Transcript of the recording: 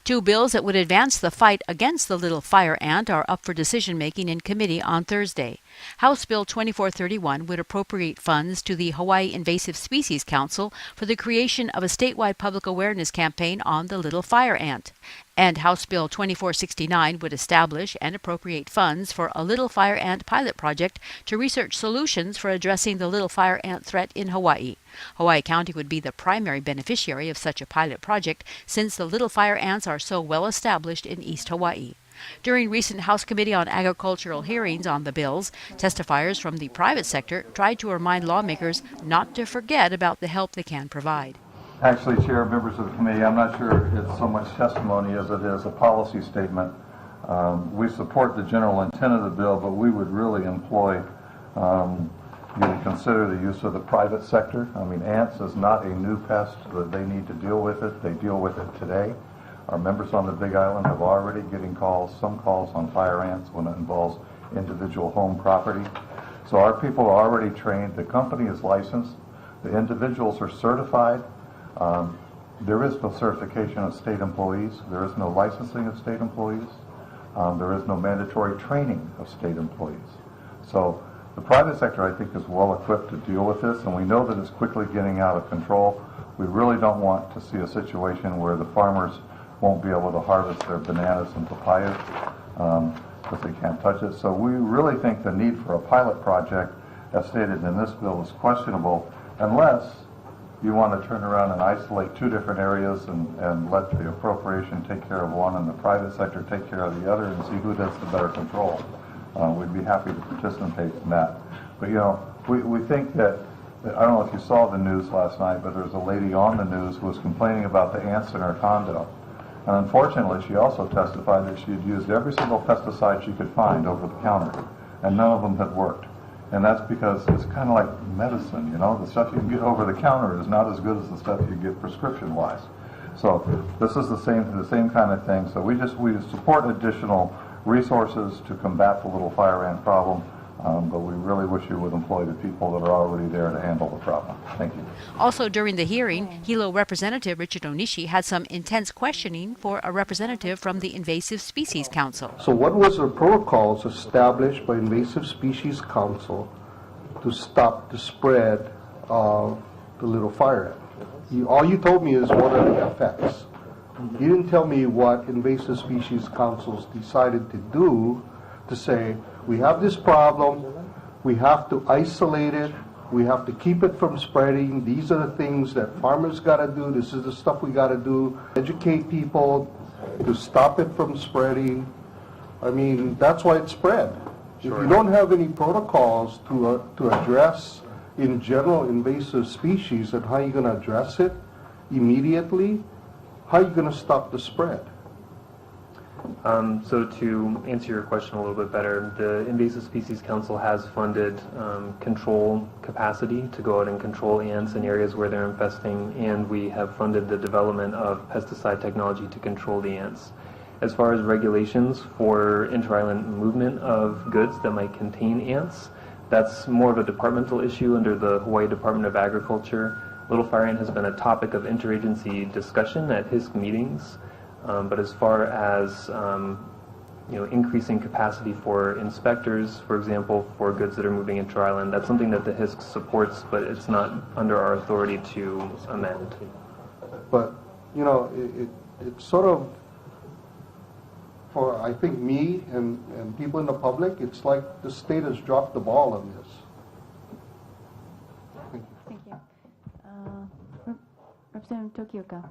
Two bills that would advance the fight against the little fire ant are up for decision-making in committee on Thursday. House Bill 2431 would appropriate funds to the Hawaii Invasive Species Council for the creation of a statewide public awareness campaign on the little fire ant. And House Bill 2469 would establish and appropriate funds for a little fire ant pilot project to research solutions for addressing the little fire ant threat in Hawaii. Hawaii County would be the primary beneficiary of such a pilot project since the little fire ants are so well established in East Hawaii. During recent House Committee on Agricultural hearings on the bills, testifiers from the private sector tried to remind lawmakers not to forget about the help they can provide. Actually, Chair, members of the committee, I'm not sure it's so much testimony as it is a policy statement. We support the general intent of the bill, but we would really employ you to consider the use of the private sector. I mean, ants is not a new pest that they need to deal with it. They deal with it today. Our members on the Big Island have already getting some calls on fire ants when it involves individual home property. So our people are already trained. The company is licensed. The individuals are certified. There is no certification of state employees. There is no licensing of state employees. There is no mandatory training of state employees. So the private sector, I think, is well equipped to deal with this, and we know that it's quickly getting out of control. We really don't want to see a situation where the farmers won't be able to harvest their bananas and papayas because they can't touch it. So we really think the need for a pilot project, as stated in this bill, is questionable unless you want to turn around and isolate two different areas and let the appropriation take care of one and the private sector take care of the other and see who does the better control. We'd be happy to participate in that. But, you know, we think that, I don't know if you saw the news last night, but there's a lady on the news who was complaining about the ants in her condo. And unfortunately, she also testified that she had used every single pesticide she could find over the counter, and none of them had worked. And that's because it's kind of like medicine, you know. The stuff you can get over the counter is not as good as the stuff you get prescription-wise. So this is the same kind of thing. So we support additional resources to combat the little fire ant problem, but we really wish you would employ the people that are already there to handle the problem. Thank you. Also during the hearing, Hilo Representative Richard Onishi had some intense questioning for a representative from the Invasive Species Council. So what was the protocols established by Invasive Species Council to stop the spread of the little fire ant? All you told me is what are the effects. You didn't tell me what Invasive Species Councils decided to do to say, we have this problem, we have to isolate it, we have to keep it from spreading, these are the things that farmers got to do, this is the stuff we got to do, educate people to stop it from spreading. I mean, that's why it spread. Sure. If you don't have any protocols to address in general invasive species and how you're going to address it immediately, how are you going to stop the spread? So to answer your question a little bit better, the Invasive Species Council has funded control capacity to go out and control ants in areas where they're infesting, and we have funded the development of pesticide technology to control the ants. As far as regulations for inter-island movement of goods that might contain ants, that's more of a departmental issue under the Hawaii Department of Agriculture. Little fire ant has been a topic of interagency discussion at HISC meetings. But as far as increasing capacity for inspectors, for example, for goods that are moving inter-island, that's something that the HISC supports, but it's not under our authority to amend. But, you know, it's sort of, for I think me and people in the public, it's like the state has dropped the ball on this. Thank you. Representative Tokioka.